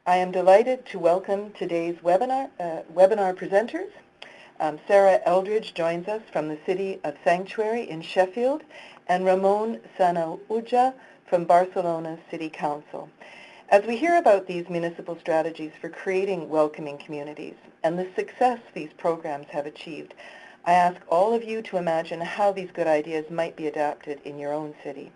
I am delighted to welcome today's webinar presenters. Sarah Eldridge joins us from the City of Sanctuary in Sheffield, and Ramon Sanauja from Barcelona City Council. As we hear about these municipal strategies for creating welcoming communities and the success these programs have achieved, I ask all of you to imagine how these good ideas might be adapted in your own city.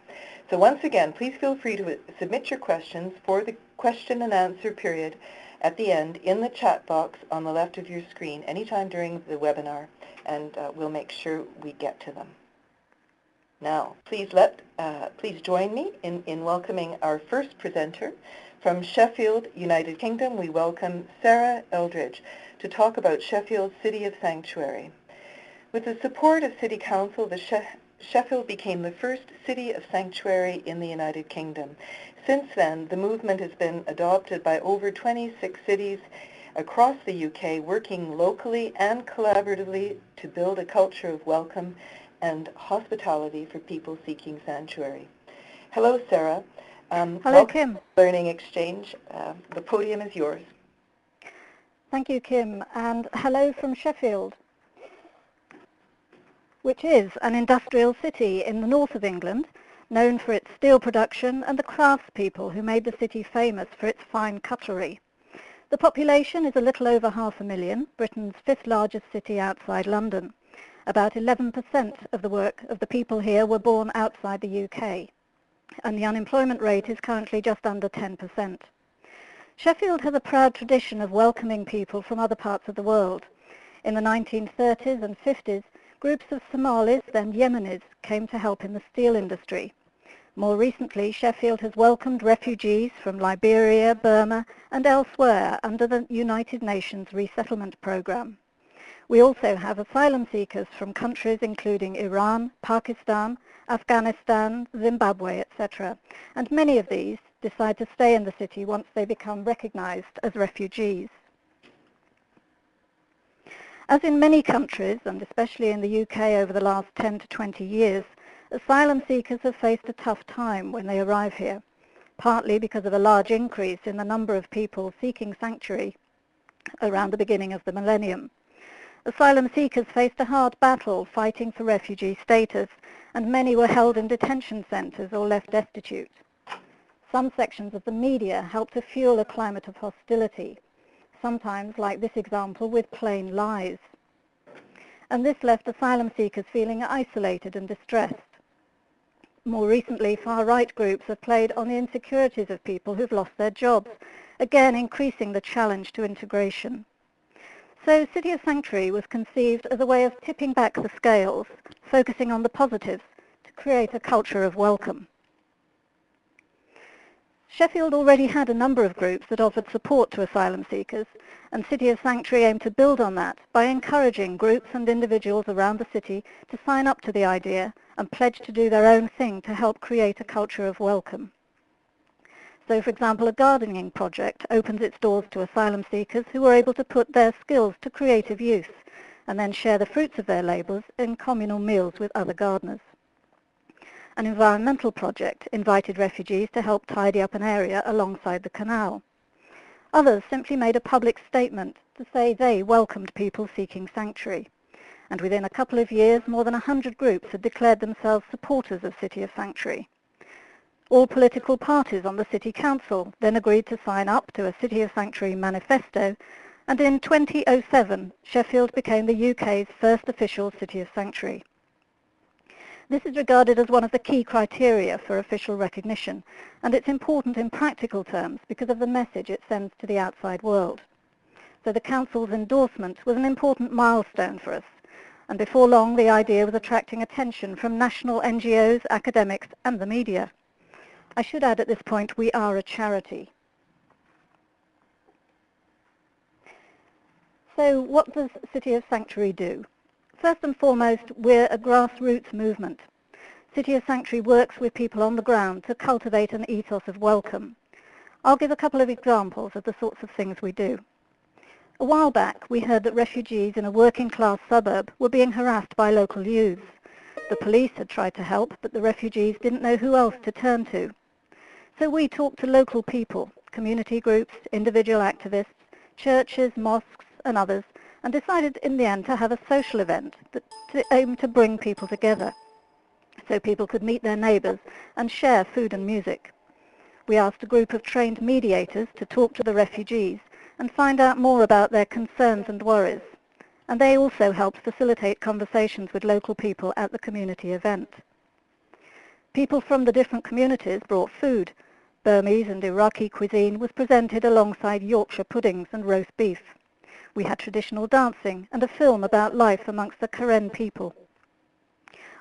So once again, please feel free to submit your questions for the question and answer period at the end in the chat box on the left of your screen anytime during the webinar, and we'll make sure we get to them. Now, please join me in welcoming our first presenter. From Sheffield, United Kingdom, we welcome Sarah Eldridge to talk about Sheffield's City of Sanctuary. With the support of City Council, Sheffield became the first City of Sanctuary in the United Kingdom. Since then, the movement has been adopted by over 26 cities across the UK, working locally and collaboratively to build a culture of welcome and hospitality for people seeking sanctuary. Hello, Sarah. Hello, Kim. Learning Exchange. The podium is yours. Thank you, Kim, and hello from Sheffield, which is an industrial city in the north of England, known for its steel production and the craftspeople who made the city famous for its fine cutlery. The population is a little over 500,000, Britain's fifth largest city outside London. About 11% of the people here were born outside the UK, and the unemployment rate is currently just under 10%. Sheffield has a proud tradition of welcoming people from other parts of the world. In the 1930s and 50s, groups of Somalis and Yemenis came to help in the steel industry. More recently, Sheffield has welcomed refugees from Liberia, Burma, and elsewhere under the United Nations Resettlement Programme. We also have asylum seekers from countries including Iran, Pakistan, Afghanistan, Zimbabwe, etc. And many of these decide to stay in the city once they become recognized as refugees. As in many countries, and especially in the UK over the last 10 to 20 years, asylum seekers have faced a tough time when they arrive here, partly because of a large increase in the number of people seeking sanctuary around the beginning of the millennium. Asylum seekers faced a hard battle fighting for refugee status, and many were held in detention centres or left destitute. Some sections of the media helped to fuel a climate of hostility, sometimes, like this example, with plain lies. And this left asylum seekers feeling isolated and distressed. More recently, far-right groups have played on the insecurities of people who've lost their jobs, again increasing the challenge to integration. So City of Sanctuary was conceived as a way of tipping back the scales, focusing on the positives, to create a culture of welcome. Sheffield already had a number of groups that offered support to asylum seekers, and City of Sanctuary aimed to build on that by encouraging groups and individuals around the city to sign up to the idea and pledge to do their own thing to help create a culture of welcome. So, for example, a gardening project opens its doors to asylum seekers who are able to put their skills to creative use and then share the fruits of their labours in communal meals with other gardeners. An environmental project invited refugees to help tidy up an area alongside the canal. Others simply made a public statement to say they welcomed people seeking sanctuary. And within a couple of years, more than 100 groups had declared themselves supporters of City of Sanctuary. All political parties on the City Council then agreed to sign up to a City of Sanctuary manifesto, and in 2007, Sheffield became the UK's first official City of Sanctuary. This is regarded as one of the key criteria for official recognition, and it's important in practical terms because of the message it sends to the outside world. So the Council's endorsement was an important milestone for us, and before long the idea was attracting attention from national NGOs, academics and the media. I should add at this point, we are a charity. So what does City of Sanctuary do? First and foremost, we're a grassroots movement. City of Sanctuary works with people on the ground to cultivate an ethos of welcome. I'll give a couple of examples of the sorts of things we do. A while back, we heard that refugees in a working-class suburb were being harassed by local youths. The police had tried to help, but the refugees didn't know who else to turn to. So we talked to local people community groups, individual activists, churches, mosques and others, and decided in the end to have a social event that aimed to bring people together so people could meet their neighbours and share food and music. We asked a group of trained mediators to talk to the refugees and find out more about their concerns and worries, and they also helped facilitate conversations with local people at the community event. People from the different communities brought food. Burmese and Iraqi cuisine was presented alongside Yorkshire puddings and roast beef. We had traditional dancing and a film about life amongst the Karen people.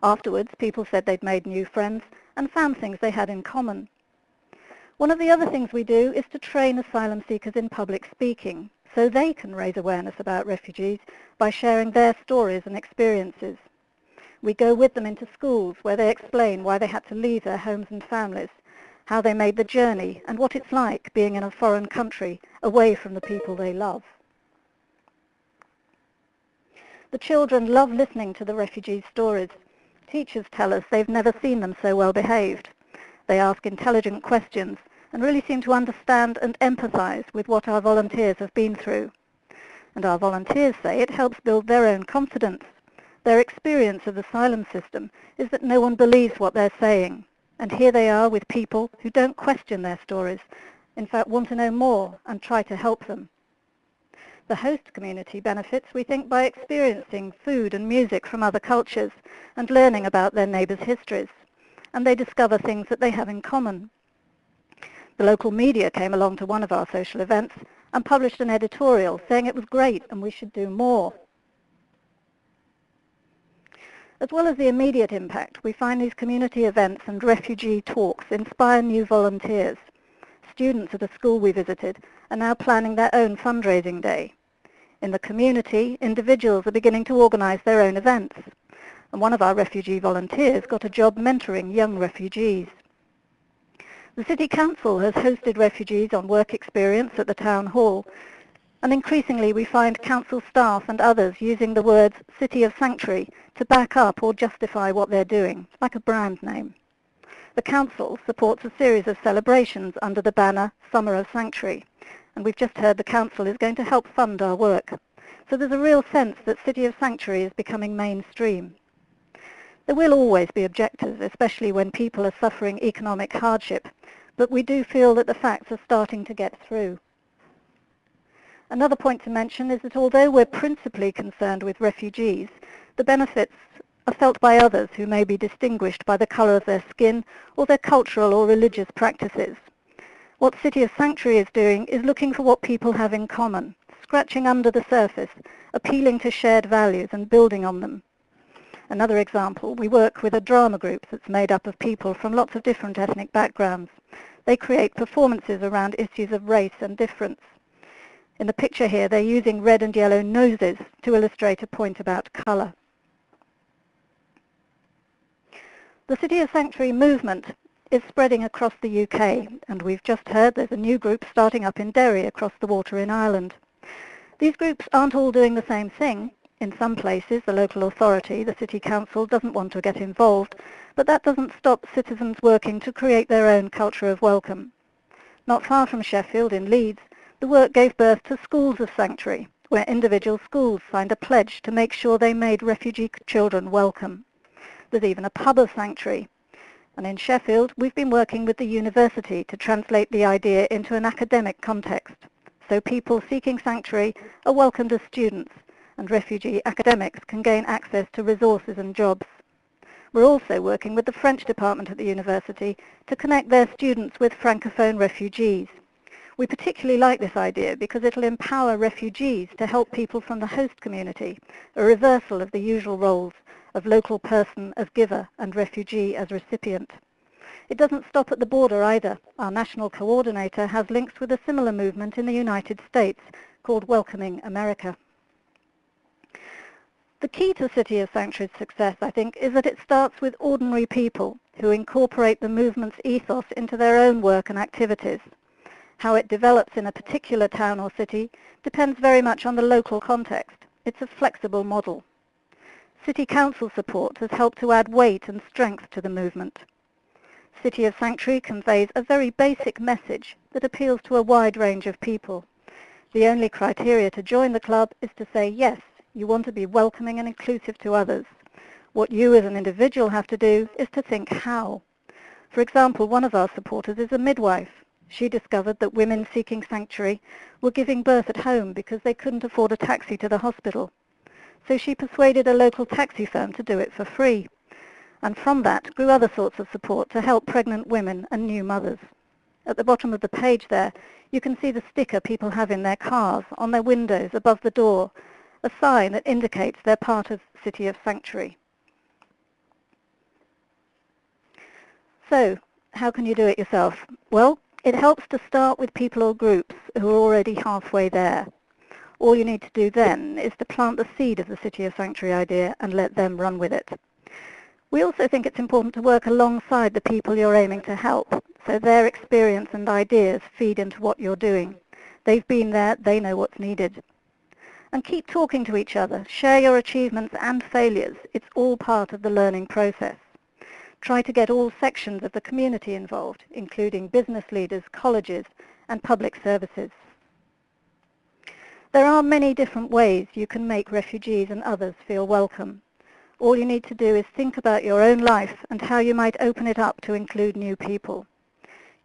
Afterwards, people said they'd made new friends and found things they had in common. One of the other things we do is to train asylum seekers in public speaking, so they can raise awareness about refugees by sharing their stories and experiences. We go with them into schools where they explain why they had to leave their homes and families, how they made the journey, and what it's like being in a foreign country away from the people they love. The children love listening to the refugees' stories. Teachers tell us they've never seen them so well behaved. They ask intelligent questions and really seem to understand and empathise with what our volunteers have been through. And our volunteers say it helps build their own confidence. Their experience of the asylum system is that no one believes what they're saying. And here they are with people who don't question their stories, in fact want to know more and try to help them. The host community benefits, we think, by experiencing food and music from other cultures and learning about their neighbours' histories. And they discover things that they have in common. The local media came along to one of our social events and published an editorial saying it was great and we should do more. As well as the immediate impact, we find these community events and refugee talks inspire new volunteers. Students at a school we visited are now planning their own fundraising day. In the community, individuals are beginning to organise their own events, and one of our refugee volunteers got a job mentoring young refugees. The City Council has hosted refugees on work experience at the Town Hall, and increasingly we find council staff and others using the words City of Sanctuary to back up or justify what they're doing, like a brand name. The Council supports a series of celebrations under the banner Summer of Sanctuary, and we've just heard the Council is going to help fund our work. So there's a real sense that City of Sanctuary is becoming mainstream. There will always be objectors, especially when people are suffering economic hardship, but we do feel that the facts are starting to get through. Another point to mention is that although we're principally concerned with refugees, the benefits are felt by others who may be distinguished by the colour of their skin or their cultural or religious practices. What City of Sanctuary is doing is looking for what people have in common, scratching under the surface, appealing to shared values and building on them. Another example, we work with a drama group that's made up of people from lots of different ethnic backgrounds. They create performances around issues of race and difference. In the picture here, they're using red and yellow noses to illustrate a point about colour. The City of Sanctuary movement is spreading across the UK, and we've just heard there's a new group starting up in Derry across the water in Ireland. These groups aren't all doing the same thing. In some places, the local authority, the City Council, doesn't want to get involved, but that doesn't stop citizens working to create their own culture of welcome. Not far from Sheffield, in Leeds, the work gave birth to Schools of Sanctuary, where individual schools signed a pledge to make sure they made refugee children welcome. There's even a pub of sanctuary. And in Sheffield, we've been working with the university to translate the idea into an academic context, so people seeking sanctuary are welcomed as students, and refugee academics can gain access to resources and jobs. We're also working with the French department at the university to connect their students with francophone refugees. We particularly like this idea because it'll empower refugees to help people from the host community, a reversal of the usual roles of local person as giver and refugee as recipient. It doesn't stop at the border either. Our national coordinator has links with a similar movement in the United States called Welcoming America. The key to City of Sanctuary's success, I think, is that it starts with ordinary people who incorporate the movement's ethos into their own work and activities. How it develops in a particular town or city depends very much on the local context. It's a flexible model. City Council support has helped to add weight and strength to the movement. City of Sanctuary conveys a very basic message that appeals to a wide range of people. The only criteria to join the club is to say yes, you want to be welcoming and inclusive to others. What you as an individual have to do is to think how. For example, one of our supporters is a midwife. She discovered that women seeking sanctuary were giving birth at home because they couldn't afford a taxi to the hospital. So she persuaded a local taxi firm to do it for free. And from that grew other sorts of support to help pregnant women and new mothers. At the bottom of the page there, you can see the sticker people have in their cars, on their windows, above the door, a sign that indicates they're part of City of Sanctuary. So, how can you do it yourself? Well, it helps to start with people or groups who are already halfway there. All you need to do then is to plant the seed of the City of Sanctuary idea and let them run with it. We also think it's important to work alongside the people you're aiming to help, so their experience and ideas feed into what you're doing. They've been there, they know what's needed. And keep talking to each other, share your achievements and failures. It's all part of the learning process. Try to get all sections of the community involved, including business leaders, colleges, and public services. There are many different ways you can make refugees and others feel welcome. All you need to do is think about your own life and how you might open it up to include new people.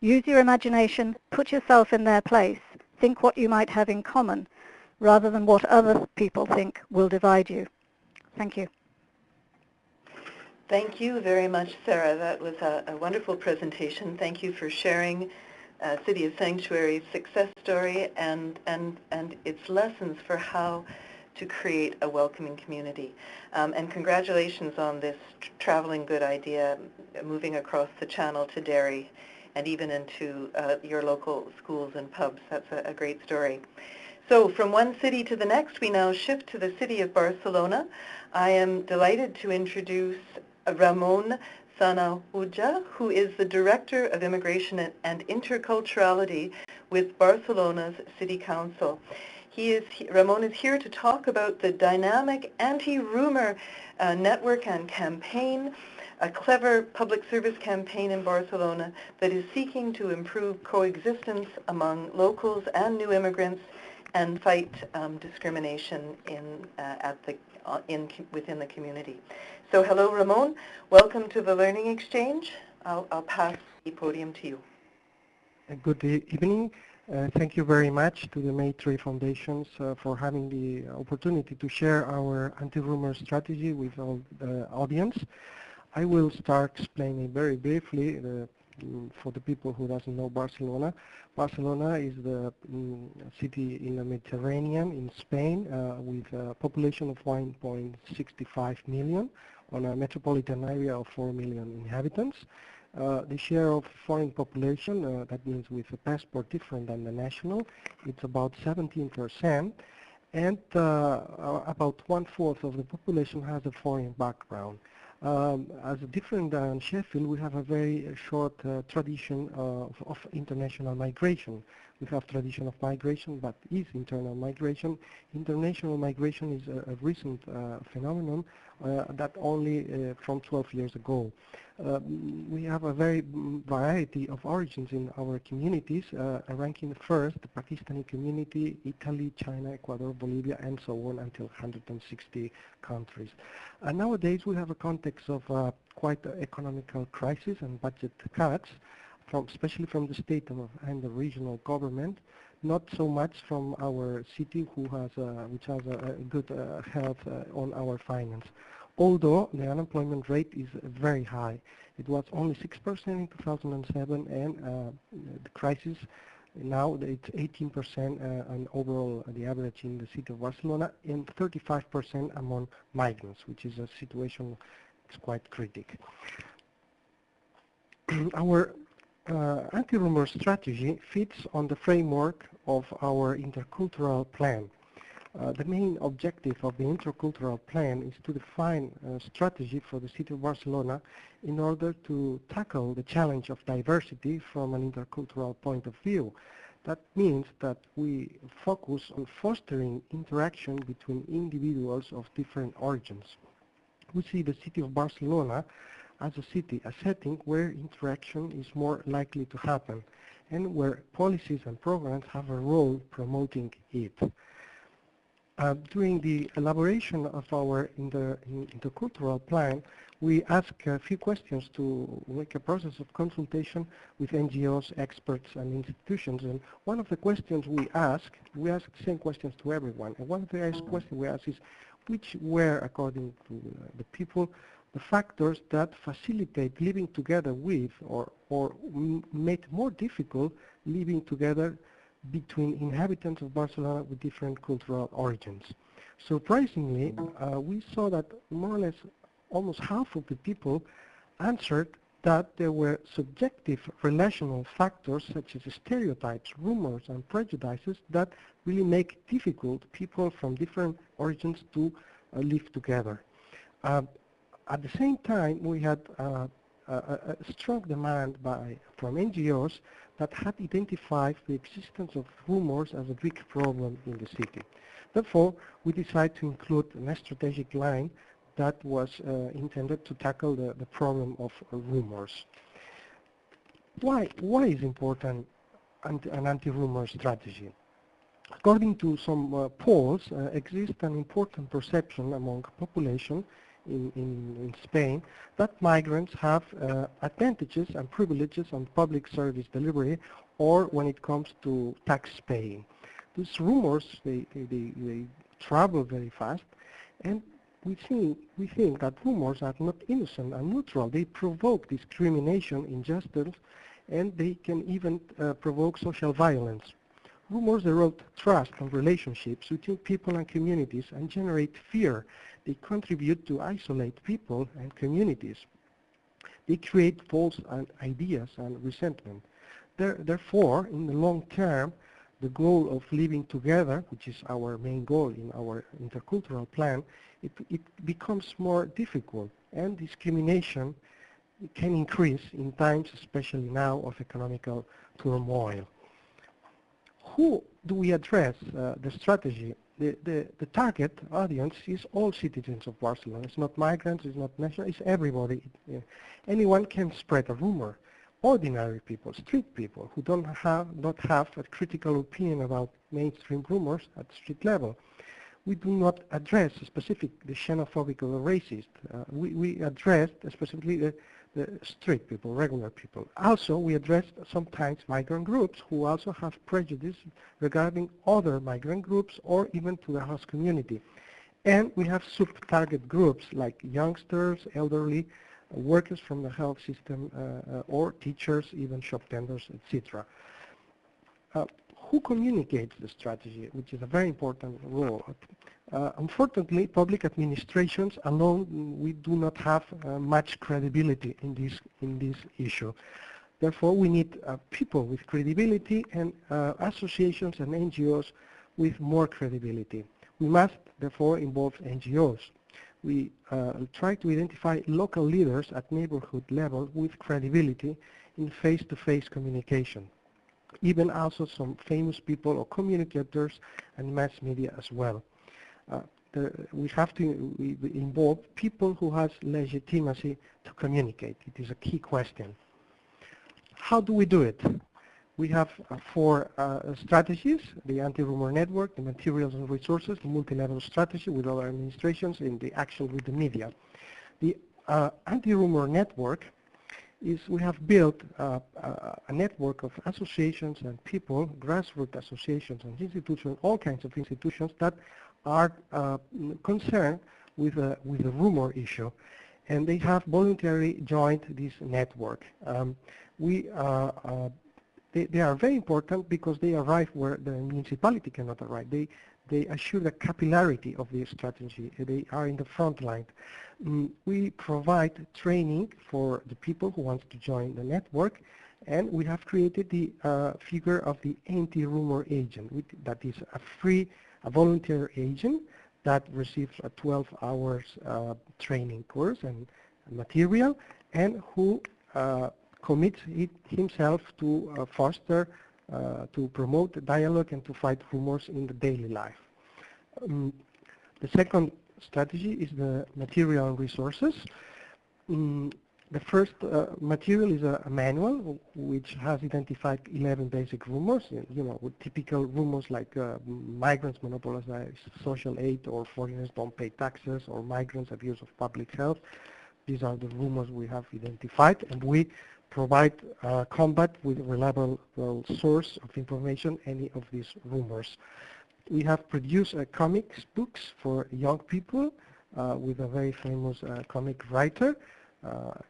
Use your imagination, put yourself in their place, think what you might have in common, rather than what other people think will divide you. Thank you. Thank you very much, Sarah. That was a wonderful presentation. Thank you for sharing City of Sanctuary's success story and its lessons for how to create a welcoming community. And congratulations on this traveling good idea, moving across the channel to Derry and even into your local schools and pubs. That's a great story. So from one city to the next, we now shift to the city of Barcelona. I am delighted to introduce Ramon Sanauja, who is the Director of Immigration and Interculturality with Barcelona's City Council. Ramon is here to talk about the dynamic Antirumor Network and campaign, a clever public service campaign in Barcelona that is seeking to improve coexistence among locals and new immigrants and fight discrimination within the community. So hello, Ramon. Welcome to the Learning Exchange. I'll pass the podium to you. Good evening. Thank you very much to the Maitrey Foundations for having the opportunity to share our anti-rumor strategy with all the audience. I will start explaining very briefly for the people who doesn't know Barcelona. Barcelona is the city in the Mediterranean in Spain with a population of 1.65 million on a metropolitan area of 4 million inhabitants. The share of foreign population, that means with a passport different than the national, it's about 17%, and about 1/4 of the population has a foreign background. As different than Sheffield, we have a very short tradition of international migration. We have tradition of migration, but is internal migration. International migration is a recent phenomenon that only from 12 years ago. We have a very variety of origins in our communities, ranking first the Pakistani community, Italy, China, Ecuador, Bolivia, and so on until 160 countries. And nowadays we have a context of quite economical crisis and budget cuts, especially from the state and the regional government, not so much from our city which has a good health on our finance. Although the unemployment rate is very high. It was only 6% in 2007, and the crisis now it's 18% and overall the average in the city of Barcelona, and 35% among migrants, which is a situation that's quite critical. Our anti-rumor strategy fits on the framework of our intercultural plan. The main objective of the intercultural plan is to define a strategy for the city of Barcelona in order to tackle the challenge of diversity from an intercultural point of view. That means that we focus on fostering interaction between individuals of different origins. We see the city of Barcelona as a city a setting where interaction is more likely to happen and where policies and programs have a role promoting it. During the elaboration of our intercultural plan, we asked a few questions to make a process of consultation with NGOs, experts, and institutions. And one of the questions we asked the same questions to everyone. And one of the questions we asked is, which were, according to the people, the factors that facilitate living together with or make more difficult living together between inhabitants of Barcelona with different cultural origins. Surprisingly, we saw that more or less almost half of the people answered that there were subjective relational factors such as stereotypes, rumors, and prejudices that really make difficult people from different origins to live together. At the same time, we had a strong demand from NGOs that had identified the existence of rumors as a big problem in the city. Therefore, we decided to include a strategic line that was intended to tackle the problem of rumors. Why is important an anti-rumor strategy? According to some polls, exists an important perception among population in Spain that migrants have advantages and privileges on public service delivery or when it comes to tax paying. These rumors, they travel very fast, and we think that rumors are not innocent and neutral. They provoke discrimination, injustice, and they can even provoke social violence. Rumors erode trust and relationships between people and communities and generate fear. They contribute to isolate people and communities. They create false ideas and resentment. Therefore, in the long term, the goal of living together, which is our main goal in our intercultural plan, it becomes more difficult, and discrimination can increase in times, especially now, of economical turmoil. Who do we address the strategy? The target audience is all citizens of Barcelona. It's not migrants, it's not national, it's everybody. Anyone can spread a rumor. Ordinary people, street people, who don't have a critical opinion about mainstream rumors at street level. We do not address the xenophobic or racist. We address specifically the street people, regular people. Also, we address sometimes migrant groups who also have prejudice regarding other migrant groups or even to the host community. And we have sub-target groups like youngsters, elderly, workers from the health system, or teachers, even shop tenders, etc. Who communicates the strategy, which is a very important role? Unfortunately, public administrations alone, we do not have much credibility in this issue. Therefore, we need people with credibility and associations and NGOs with more credibility. We must, therefore, involve NGOs. We try to identify local leaders at neighborhood level with credibility in face-to-face communication. Even also some famous people or communicators and mass media as well. We have to involve people who have legitimacy to communicate. It is a key question. How do we do it? We have 4 strategies: the Antirumor Network, the materials and resources, the multi-level strategy with other administrations, and the action with the media. The Antirumor Network is we have built a network of associations and people, grassroots associations and institutions, all kinds of institutions that are concerned with the rumor issue, and they have voluntarily joined this network. They are very important because they arrive where the municipality cannot arrive. They assure the capillarity of the strategy. They are in the front line. We provide training for the people who want to join the network, and we have created the figure of the anti-rumor agent. That is a volunteer agent that receives a 12 hours training course and material, and who commits himself to foster, to promote dialogue and to fight rumors in the daily life. The second strategy is the material and resources. The first material is a manual which has identified 11 basic rumors, with typical rumors like migrants monopolize social aid, or foreigners don't pay taxes, or migrants abuse of public health. These are the rumors we have identified, and we provide combat with reliable source of information any of these rumors. We have produced comics books for young people with a very famous comic writer.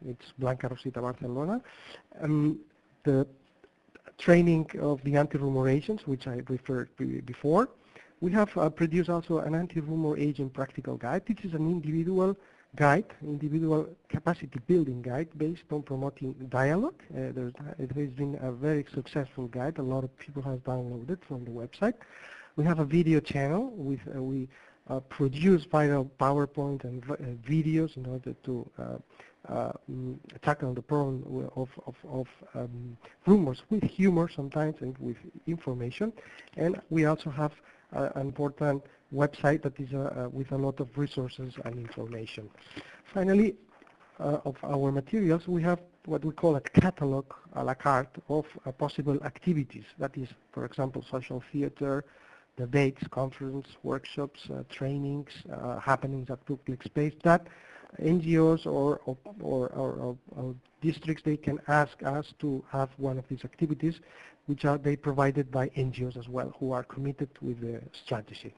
It's Blanca Rosita Barcelona. The training of the Antirumorations, which I referred to before. We have produced also an anti-rumor agent practical guide. This is an individual guide, individual capacity building guide based on promoting dialogue. It has been a very successful guide. A lot of people have downloaded from the website. We have a video channel with we produce viral PowerPoint and videos in order to tackle the problem of rumors with humor sometimes and with information. And we also have an important website that is with a lot of resources and information. Finally, of our materials, we have what we call a catalog a la carte of possible activities. That is, for example, social theater, debates, conference, workshops, trainings, happenings at public space that NGOs or districts, they can ask us to have one of these activities, which are they provided by NGOs as well, who are committed with the strategy.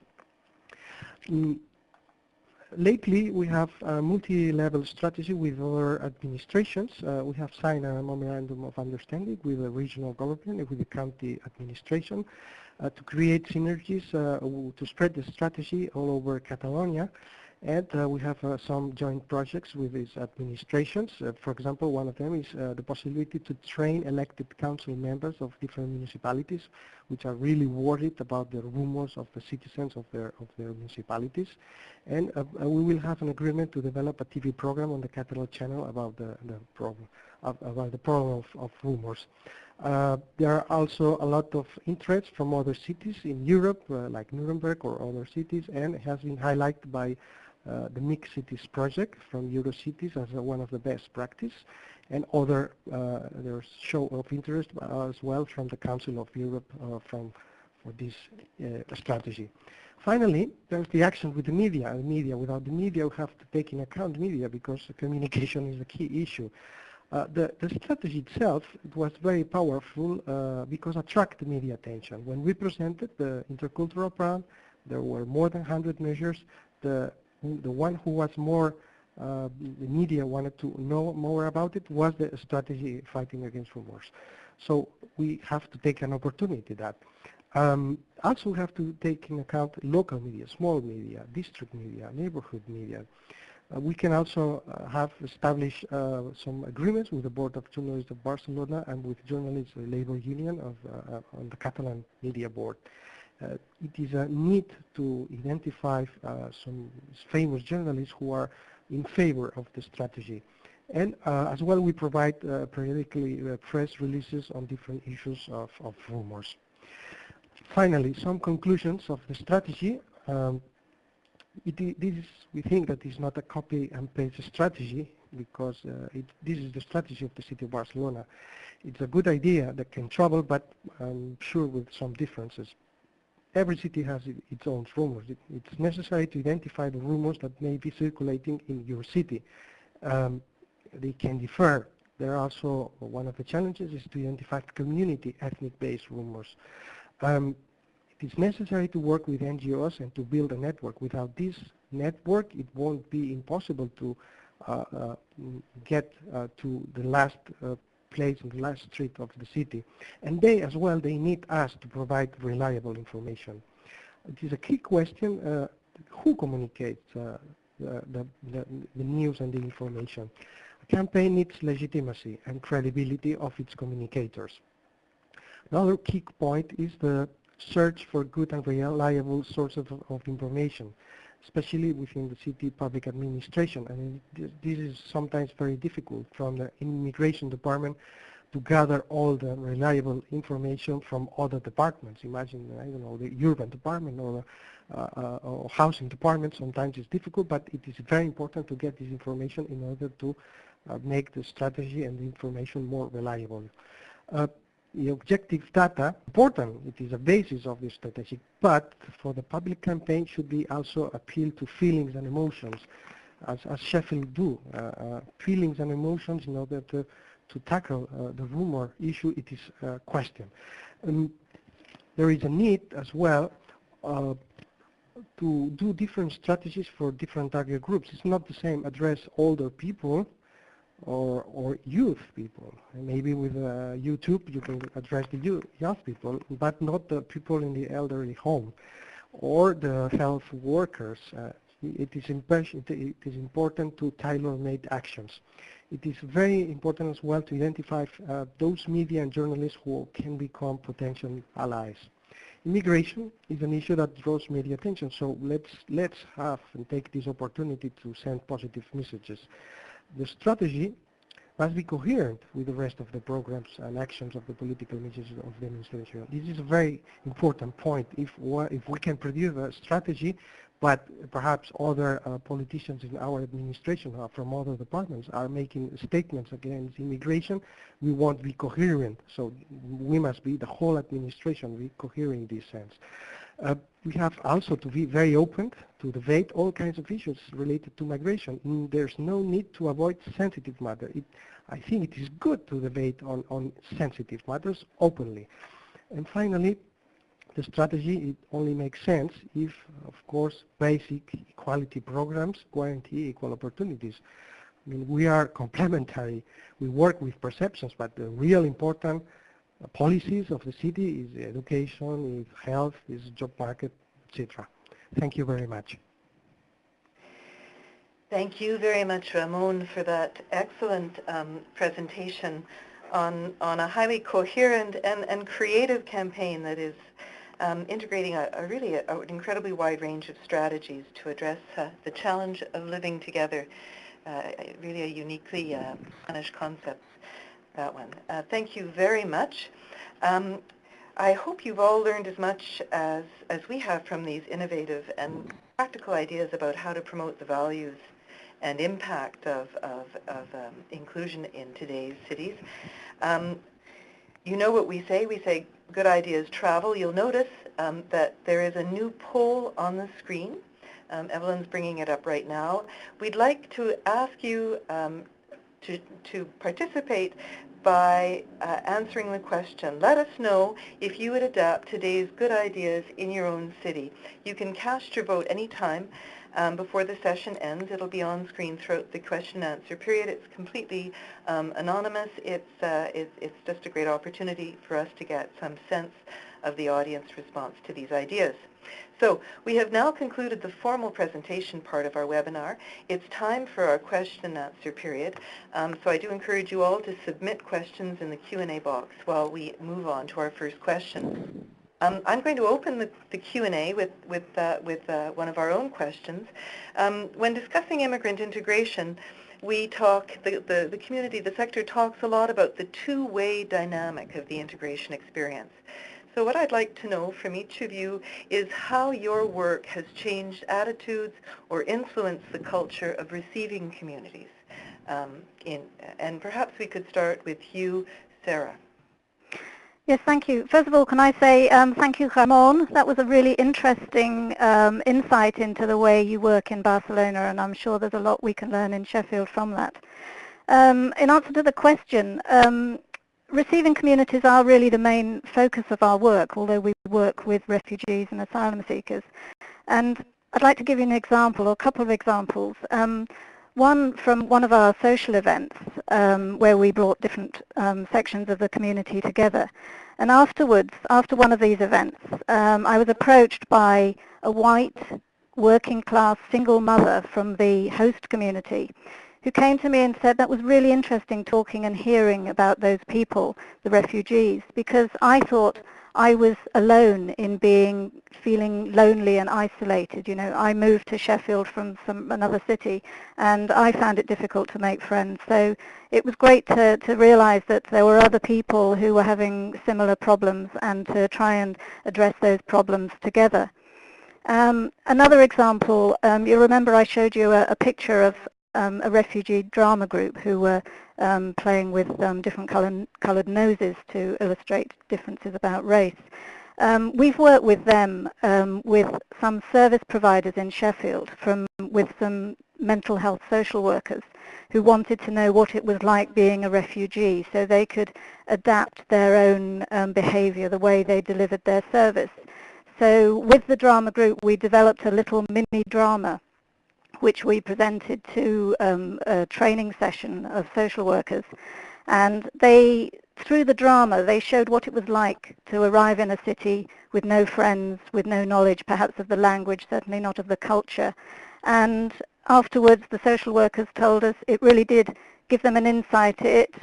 Lately, we have a multi-level strategy with other administrations. We have signed a memorandum of understanding with the regional government and with the county administration to create synergies to spread the strategy all over Catalonia. And we have some joint projects with these administrations. For example, one of them is the possibility to train elected council members of different municipalities, which are really worried about the rumors of the citizens of their municipalities. And we will have an agreement to develop a TV program on the Catalan channel about the problem of rumors. There are also a lot of interest from other cities in Europe, like Nuremberg or other cities, and it has been highlighted by the Mixed Cities project from Eurocities as one of the best practice, and other there's show of interest as well from the Council of Europe for this strategy. Finally, there's the action with the media. Without the media, we have to take in account media because communication is a key issue. The strategy itself, it was very powerful because it attracted media attention. When we presented the intercultural plan, there were more than 100 measures. The one who was more, the media wanted to know more about it was the strategy fighting against rumors. So we have to take an opportunity that. Also we have to take in account local media, small media, district media, neighborhood media. We can also have established some agreements with the Board of Journalists of Barcelona and with Journalists Labor Union on the Catalan Media Board. It is a need to identify some famous journalists who are in favor of the strategy. And as well, we provide periodically press releases on different issues of rumors. Finally, some conclusions of the strategy. We think that it's not a copy and paste strategy because this is the strategy of the city of Barcelona. It's a good idea that can travel, but I'm sure with some differences. Every city has its own rumors. It's necessary to identify the rumors that may be circulating in your city. They can differ. There are also, one of the challenges is to identify community ethnic-based rumors. It is necessary to work with NGOs and to build a network. Without this network, it won't be impossible to get to the last place in the last street of the city. And they as well, they need us to provide reliable information. It is a key question, who communicates the news and the information? A campaign needs legitimacy and credibility of its communicators. Another key point is the search for good and reliable sources of information, especially within the city public administration. And this is sometimes very difficult from the immigration department to gather all the reliable information from other departments. Imagine, I don't know, the urban department or housing department. Sometimes it's difficult, but it is very important to get this information in order to make the strategy and the information more reliable. The objective data, important, it is a basis of the strategy, but for the public campaign should be also appeal to feelings and emotions, as Sheffield do, feelings and emotions in order to tackle the rumor issue. It is a question. There is a need as well to do different strategies for different target groups. It's not the same address older people or youth people. And maybe with YouTube you can address the young people, but not the people in the elderly home or the health workers. It is important to tailor-made actions. It is very important as well to identify those media and journalists who can become potential allies. Immigration is an issue that draws media attention, so let's have and take this opportunity to send positive messages. The strategy must be coherent with the rest of the programs and actions of the political messages of the administration. This is a very important point. If we can produce a strategy, but perhaps other politicians in our administration from other departments are making statements against immigration, we won't be coherent. So we must be, the whole administration, be coherent in this sense. We have also to be very open to debate all kinds of issues related to migration. There's no need to avoid sensitive matters. I think it is good to debate on sensitive matters openly. And finally, the strategy, it only makes sense if, of course, basic equality programs guarantee equal opportunities. I mean, we are complementary. We work with perceptions, but the real important policies of the city is education, is health, is job market, etc. Thank you very much. Thank you very much, Ramon, for that excellent presentation on a highly coherent and creative campaign that is integrating an incredibly wide range of strategies to address the challenge of living together. Really a uniquely Spanish concept, that one. Thank you very much. I hope you've all learned as much as we have from these innovative and practical ideas about how to promote the values and impact of inclusion in today's cities. You know what we say good ideas travel. You'll notice that there is a new poll on the screen. Evelyn's bringing it up right now. We'd like to ask you to participate by answering the question. Let us know if you would adapt today's good ideas in your own city. You can cast your vote anytime before the session ends. It'll be on screen throughout the question and answer period. It's completely anonymous. It's just a great opportunity for us to get some sense of the audience response to these ideas. So we have now concluded the formal presentation part of our webinar. It's time for our question and answer period. So I do encourage you all to submit questions in the Q&A box while we move on to our first question. I'm going to open the Q&A with one of our own questions. When discussing immigrant integration, we talk, the community, the sector talks a lot about the two-way dynamic of the integration experience. So what I'd like to know from each of you is how your work has changed attitudes or influenced the culture of receiving communities. And perhaps we could start with you, Sarah. Yes, thank you. First of all, can I say thank you, Ramon. That was a really interesting insight into the way you work in Barcelona, and I'm sure there's a lot we can learn in Sheffield from that. In answer to the question, receiving communities are really the main focus of our work, although we work with refugees and asylum seekers. And I'd like to give you an example, or a couple of examples. One from one of our social events where we brought different sections of the community together. And afterwards, after one of these events, I was approached by a white, working-class single mother from the host community who came to me and said that was really interesting talking and hearing about those people, the refugees, because I thought I was alone in feeling lonely and isolated. You know, I moved to Sheffield from another city, and I found it difficult to make friends. So it was great to realize that there were other people who were having similar problems and to try and address those problems together. Another example, you remember I showed you a picture of a refugee drama group who were playing with different coloured noses to illustrate differences about race. We've worked with them with some service providers in Sheffield, with some mental health social workers who wanted to know what it was like being a refugee so they could adapt their own behaviour, the way they delivered their service. So with the drama group we developed a little mini drama which we presented to a training session of social workers, and through the drama they showed what it was like to arrive in a city with no friends, with no knowledge perhaps of the language, certainly not of the culture, and afterwards the social workers told us it really did give them an insight. It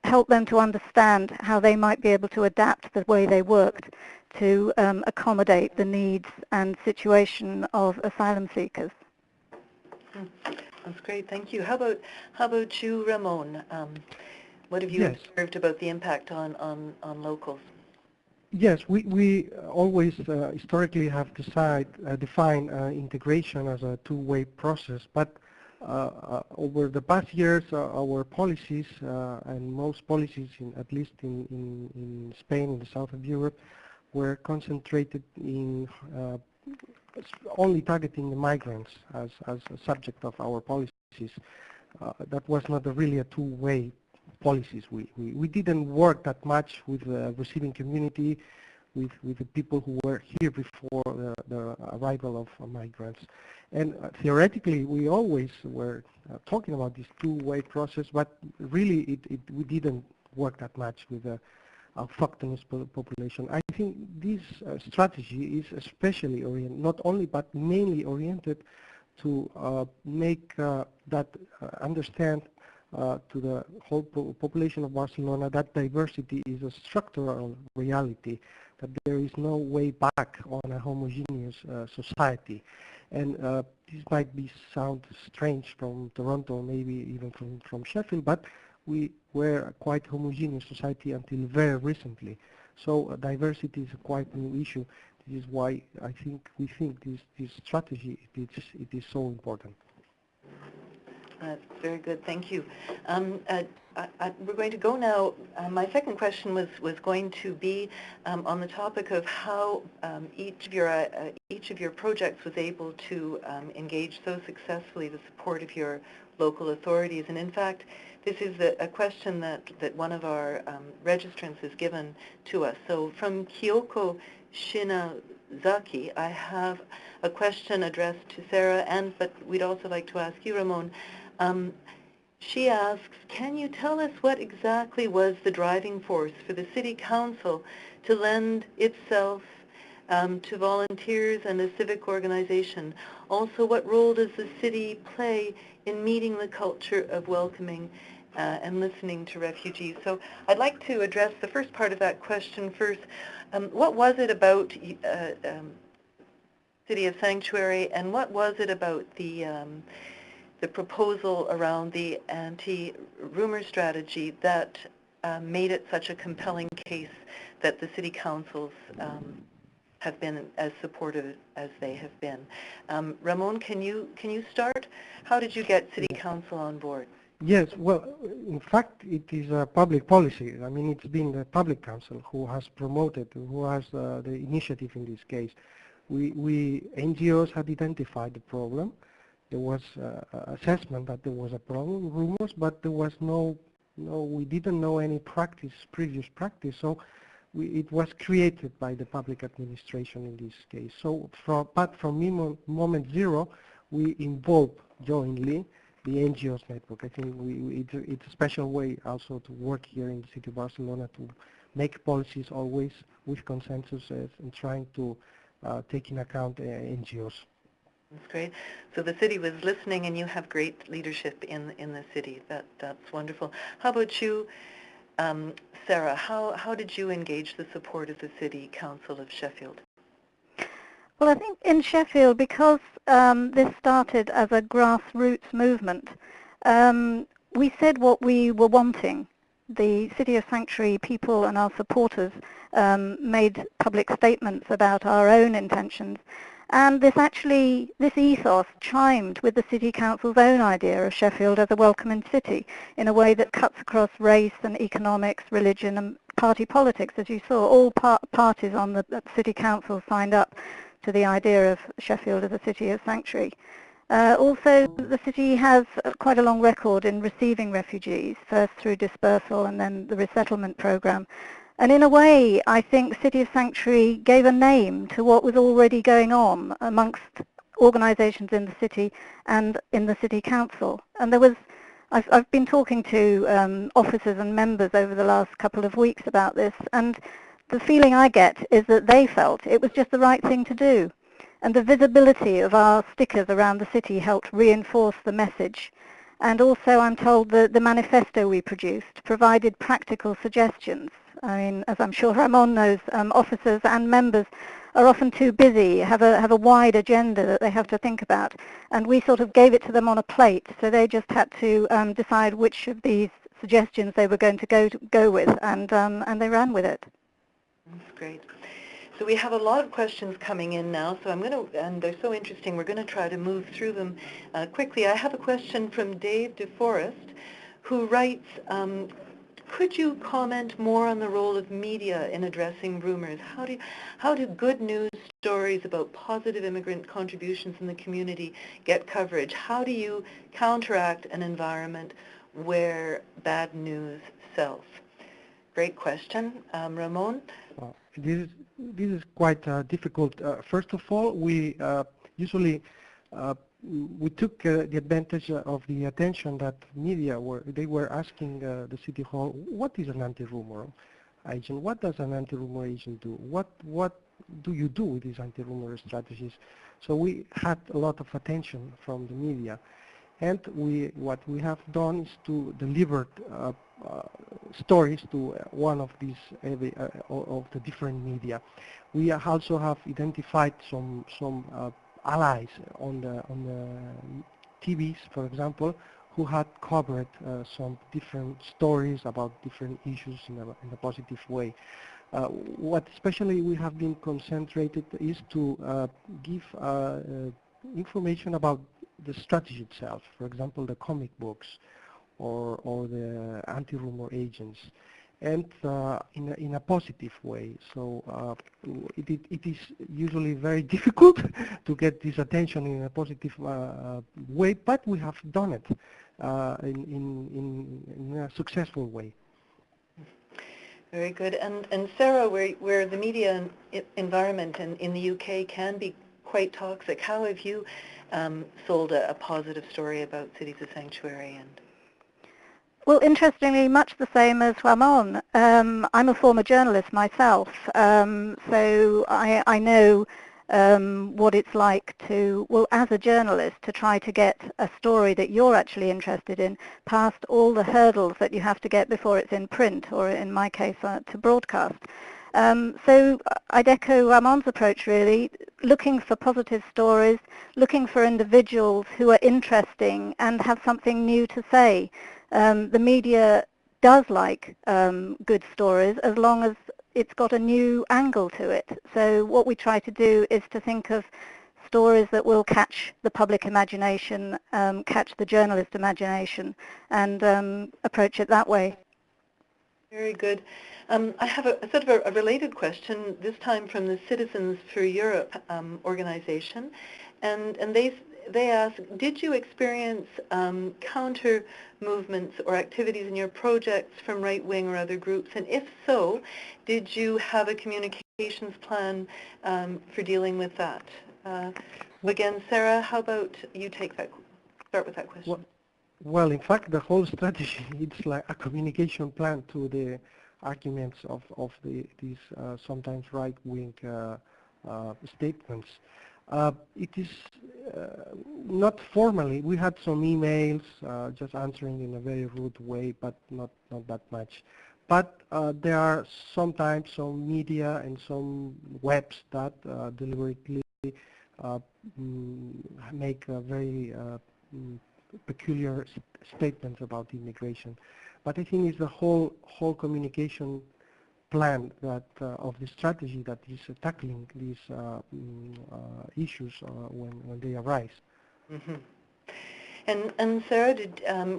helped them to understand how they might be able to adapt the way they worked to accommodate the needs and situation of asylum seekers. That's great, thank you. How about you, Ramon? What have you Yes. observed about the impact on locals? Yes, we always historically have defined integration as a two-way process, but over the past years our policies and most policies, at least in Spain, in the south of Europe, were concentrated in only targeting the migrants as a subject of our policies. That was not really a two-way policies. We didn't work that much with the receiving community, with the people who were here before the arrival of migrants. And theoretically, we always were talking about this two-way process, but really we didn't work that much with the autochthonous population. I think this strategy is especially oriented, not only but mainly oriented to make that understand to the whole population of Barcelona that diversity is a structural reality, that there is no way back on a homogeneous society. And this might sound strange from Toronto, maybe even from Sheffield, but we were a quite homogeneous society until very recently. So diversity is a quite new issue. This is why we think this strategy it is so important. That's very good, thank you. We're going to go now. My second question was going to be on the topic of how each of your projects was able to engage so successfully the support of your local authorities. And in fact, this is a question that one of our registrants has given to us. So from Kyoko Shinazaki, I have a question addressed to Sarah, but we'd also like to ask you, Ramon. She asks, can you tell us what exactly was the driving force for the City Council to lend itself to volunteers and a civic organization? Also, what role does the city play in meeting the culture of welcoming and listening to refugees? So I'd like to address the first part of that question first. What was it about City of Sanctuary, and what was it about the proposal around the anti-rumor strategy that made it such a compelling case that the city councils have been as supportive as they have been? Ramon, can you start? How did you get city council on board? Yes, well, in fact, it is a public policy. I mean, it's been the public council who has promoted, who has the initiative in this case. We NGOs had identified the problem. There was assessment that there was a problem, rumors, but there was we didn't know any previous practice, so it was created by the public administration in this case. So from moment zero, we involved jointly the NGOs network. I think it's a special way also to work here in the city of Barcelona to make policies always with consensus and trying to take in account NGOs. That's great. So the city was listening, and you have great leadership in the city. That's wonderful. How about you, Sarah? How did you engage the support of the City Council of Sheffield? Well, I think in Sheffield, because this started as a grassroots movement, we said what we were wanting. The City of Sanctuary people and our supporters made public statements about our own intentions, And this ethos chimed with the City Council's own idea of Sheffield as a welcoming city in a way that cuts across race and economics, religion and party politics. As you saw, all parties on the City Council signed up to the idea of Sheffield as a city of sanctuary. Also, the city has quite a long record in receiving refugees, first through dispersal and then the resettlement programme. And in a way, I think City of Sanctuary gave a name to what was already going on amongst organisations in the city and in the City Council. And I've been talking to officers and members over the last couple of weeks about this, and the feeling I get is that they felt it was just the right thing to do. And the visibility of our stickers around the city helped reinforce the message. And also, I'm told that the manifesto we produced provided practical suggestions. I mean, as I'm sure Ramon knows, officers and members are often too busy, have a wide agenda that they have to think about. And we sort of gave it to them on a plate, so they just had to decide which of these suggestions they were going to go with, and they ran with it. That's great. So we have a lot of questions coming in now, so and they're so interesting, we're going to try to move through them quickly. I have a question from Dave Deforest, who writes, could you comment more on the role of media in addressing rumours? How do good news stories about positive immigrant contributions in the community get coverage? How do you counteract an environment where bad news sells? Great question. Ramon? This is quite difficult. First of all, we usually we took the advantage of the attention that media were asking the City Hall, what is an anti-rumor agent? What does an anti-rumor agent do? What do you do with these anti-rumor strategies? So we had a lot of attention from the media. And what we have done is to deliver stories to one of these of the different media. We also have identified some allies on the TVs, for example, who had covered some different stories about different issues in a positive way. What especially we have been concentrated is to give information about the strategy itself, for example, the comic books or the anti-rumor agents, and in a positive way. So it is usually very difficult to get this attention in a positive way, but we have done it in a successful way. Very good. And Sarah, where the media environment in the UK can be quite toxic, how have you sold a positive story about Cities of Sanctuary? Well, interestingly, much the same as Ramon. I'm a former journalist myself, so I know what it's like to, well, as a journalist, to try to get a story that you're actually interested in past all the hurdles that you have to get before it's in print, or in my case, to broadcast. So I'd echo Ramon's approach, really, looking for positive stories, looking for individuals who are interesting and have something new to say. The media does like good stories as long as it's got a new angle to it. So what we try to do is to think of stories that will catch the public imagination, catch the journalist imagination, and approach it that way. Very good. I have a sort of a related question, this time from the Citizens for Europe organization, and they ask, did you experience counter movements or activities in your projects from right-wing or other groups? And if so, did you have a communications plan for dealing with that? Again, Sarah, how about you start with that question? Well, in fact, the whole strategy is like a communication plan to the arguments of these sometimes right-wing statements. It is not formally. We had some emails just answering in a very rude way, but not that much. But there are sometimes some media and some webs that deliberately make a very peculiar statements about immigration. But I think it's the whole communication plan that of the strategy that is tackling these issues when they arise. Mm-hmm. And Sarah,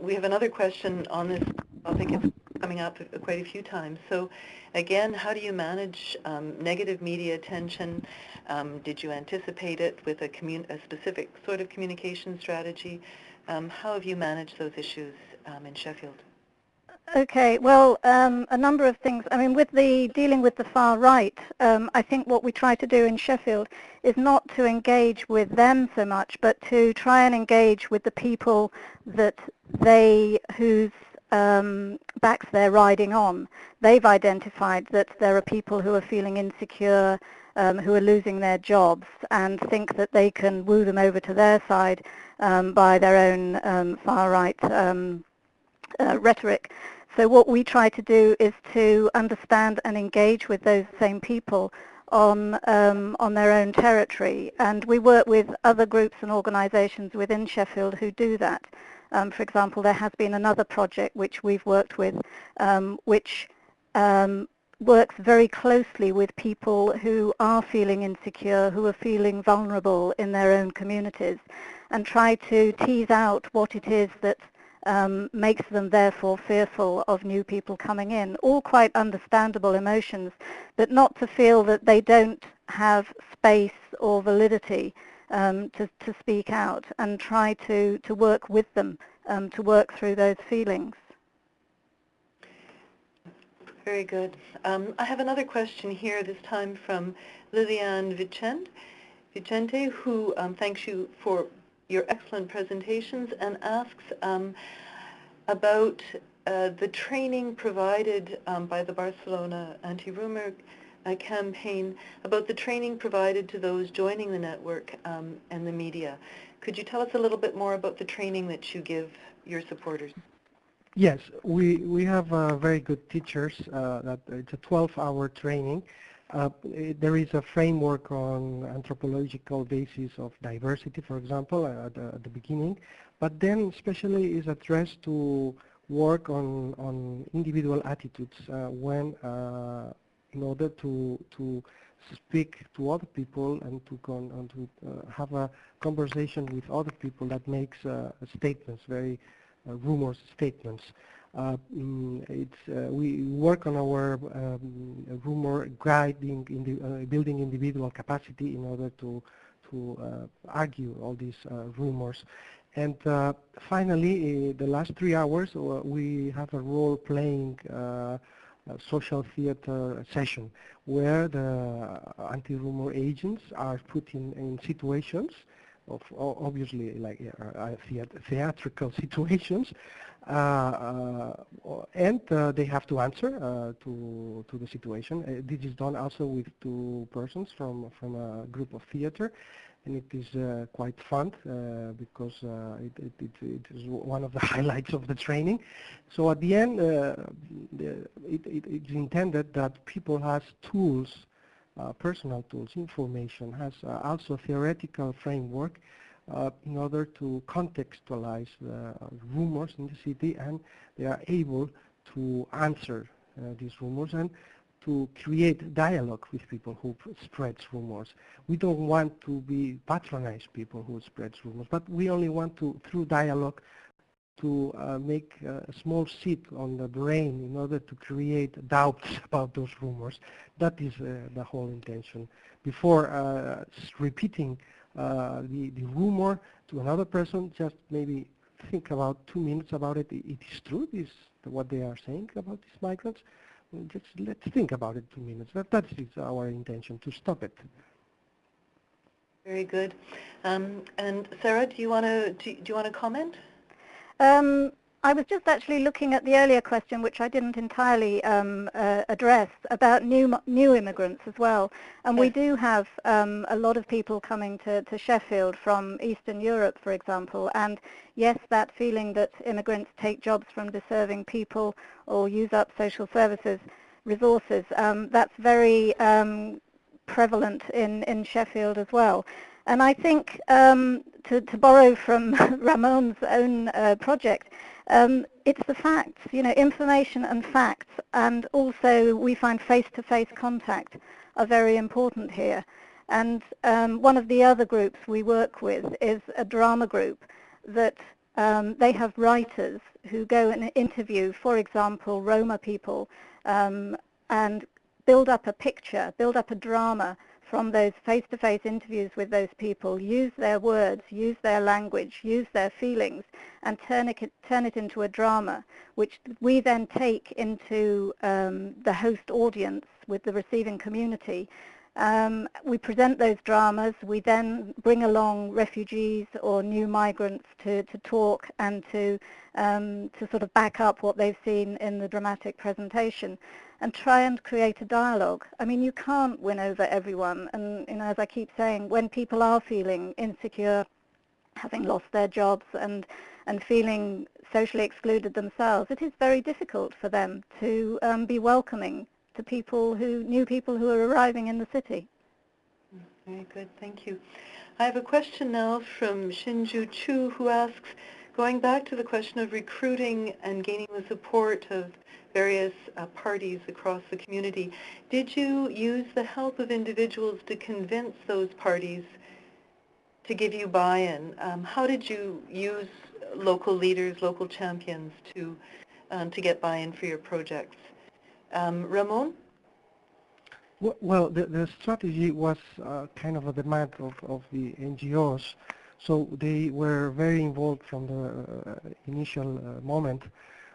we have another question on this topic. It's coming up quite a few times. So again, how do you manage negative media attention? Did you anticipate it with a specific sort of communication strategy? How have you managed those issues in Sheffield? Okay, well, a number of things. I mean, with dealing with the far right, I think what we try to do in Sheffield is not to engage with them so much, but to try and engage with the people whose backs they're riding on. They've identified that there are people who are feeling insecure, who are losing their jobs, and think that they can woo them over to their side by their own far right rhetoric. So what we try to do is to understand and engage with those same people on their own territory, and we work with other groups and organisations within Sheffield who do that. For example, there has been another project which we've worked with, which works very closely with people who are feeling insecure, who are feeling vulnerable in their own communities, and try to tease out what it is that makes them therefore fearful of new people coming in. All quite understandable emotions, but not to feel that they don't have space or validity to speak out, and try to work with them to work through those feelings. Very good. I have another question here, this time from Liliane Vicente, who thanks you for your excellent presentations and asks about the training provided by the Barcelona Antirumor campaign, about the training provided to those joining the network and the media. Could you tell us a little bit more about the training that you give your supporters? Yes, we have very good teachers. That it's a 12-hour training. There is a framework on anthropological basis of diversity, for example, at the beginning, but then especially is addressed to work on individual attitudes when in order to speak to other people and to have a conversation with other people that makes statements, very rumours statements. We work on our rumor guiding, building individual capacity in order to argue all these rumors. And finally, the last 3 hours, we have a role-playing social theater session where the anti-rumor agents are put in situations of obviously like theatrical situations, and they have to answer to the situation. This is done also with 2 persons from a group of theater, and it is quite fun because it is one of the highlights of the training. So at the end, it's intended that people has tools, personal tools, information, has also a theoretical framework in order to contextualize the rumors in the city, and they are able to answer these rumors and to create dialogue with people who spreads rumors. We don't want to patronize people who spreads rumors, but we only want to, through dialogue, to make a small seed on the brain in order to create doubts about those rumors. That is the whole intention. Before repeating the rumor to another person, just maybe think about 2 minutes about it. It is true, this what they are saying about these migrants. Just let's think about it 2 minutes. That is our intention, to stop it. Very good. And Sarah, do you want to comment? I was just actually looking at the earlier question, which I didn't entirely address, about new immigrants as well. And we do have a lot of people coming to Sheffield from Eastern Europe, for example. And yes, that feeling that immigrants take jobs from deserving people or use up social services resources, that's very prevalent in Sheffield as well. And I think, to borrow from Ramon's own project, It's the facts, information and facts, and also we find face-to-face contact are very important here. And one of the other groups we work with is a drama group that they have writers who go and interview, for example, Roma people, and build up a picture, build up a drama from those face-to-face interviews with those people, use their words, use their language, use their feelings, and turn it into a drama, which we then take into the host audience with the receiving community. We present those dramas. We then bring along refugees or new migrants to talk and to sort of back up what they've seen in the dramatic presentation, and try and create a dialogue. I mean, you can't win over everyone, and as I keep saying, when people are feeling insecure, having lost their jobs, and feeling socially excluded themselves, it is very difficult for them to be welcoming to new people who are arriving in the city. Very good, thank you. I have a question now from Shinju Chu, who asks, going back to the question of recruiting and gaining the support of various parties across the community, did you use the help of individuals to convince those parties to give you buy-in? How did you use local leaders, local champions to get buy-in for your projects? Ramon? Well, the strategy was kind of a demand of the NGOs, so they were very involved from the initial moment.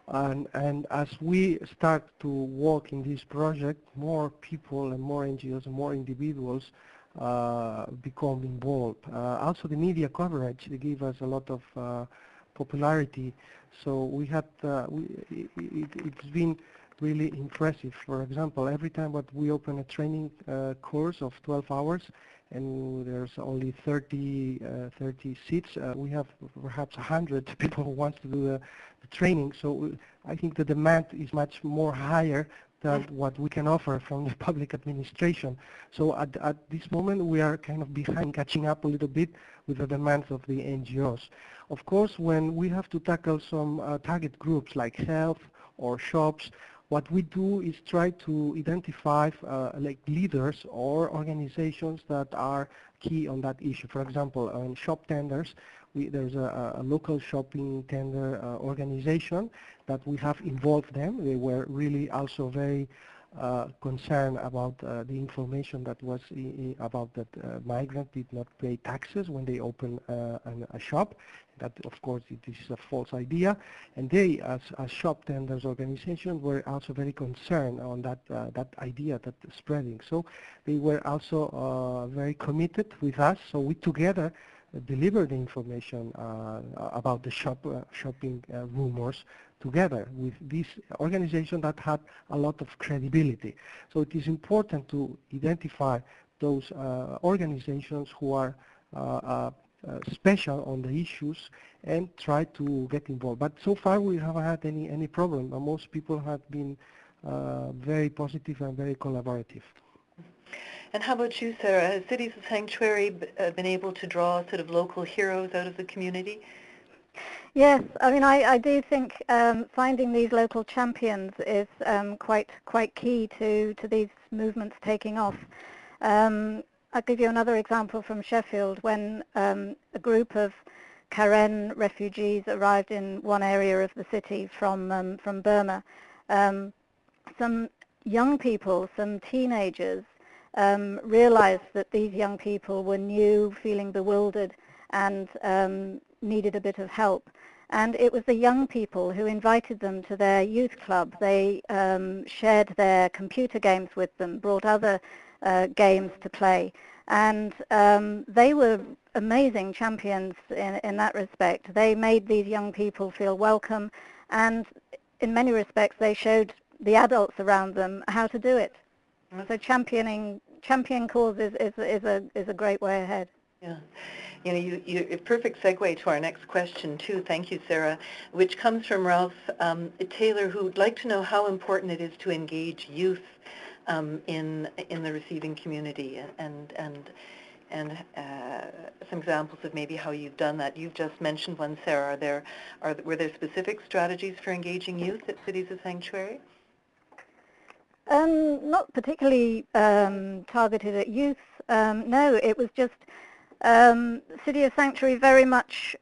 And as we start to work in this project, more people and more NGOs and more individuals become involved. Also the media coverage, they gave us a lot of popularity. So we had, it's been really impressive. For example, every time that we open a training course of 12 hours, and there's only 30 seats, we have perhaps 100 people who want to do the training. So I think the demand is much more higher than what we can offer from the public administration. So at this moment we are kind of behind, catching up a little bit with the demands of the NGOs. Of course, when we have to tackle some target groups like health or shops, what we do is try to identify like leaders or organizations that are key on that issue. For example, on shop tenders, there's a local shopping tender organization that we have involved them. They were really also very concerned about the information that was about that migrants did not pay taxes when they open a shop. That, of course, this is a false idea. And they, as shop tenders organization, were also very concerned on that idea that spreading. So they were also very committed with us. So we together delivered the information about the shopping rumors together with this organization that had a lot of credibility. So it is important to identify those organizations who are special on the issues and try to get involved. But so far we haven't had any problem. Most people have been very positive and very collaborative. And how about you, Sarah? Has Cities of Sanctuary been able to draw sort of local heroes out of the community? Yes, I mean, I do think finding these local champions is quite key to these movements taking off. I'll give you another example from Sheffield when a group of Karen refugees arrived in one area of the city from Burma. Some young people, some teenagers, realized that these young people were new, feeling bewildered, and needed a bit of help. And it was the young people who invited them to their youth club. They shared their computer games with them, brought other games to play. And they were amazing champions in that respect. They made these young people feel welcome, and in many respects they showed the adults around them how to do it. So championing causes is a great way ahead. Yeah. You know, you a perfect segue to our next question too. Thank you, Sarah, which comes from Ralph Taylor, who would like to know how important it is to engage youth in the receiving community, and and some examples of maybe how you've done that. You've just mentioned one, Sarah. Were there specific strategies for engaging youth at Cities of Sanctuary? Not particularly targeted at youth. No, it was just City of Sanctuary very much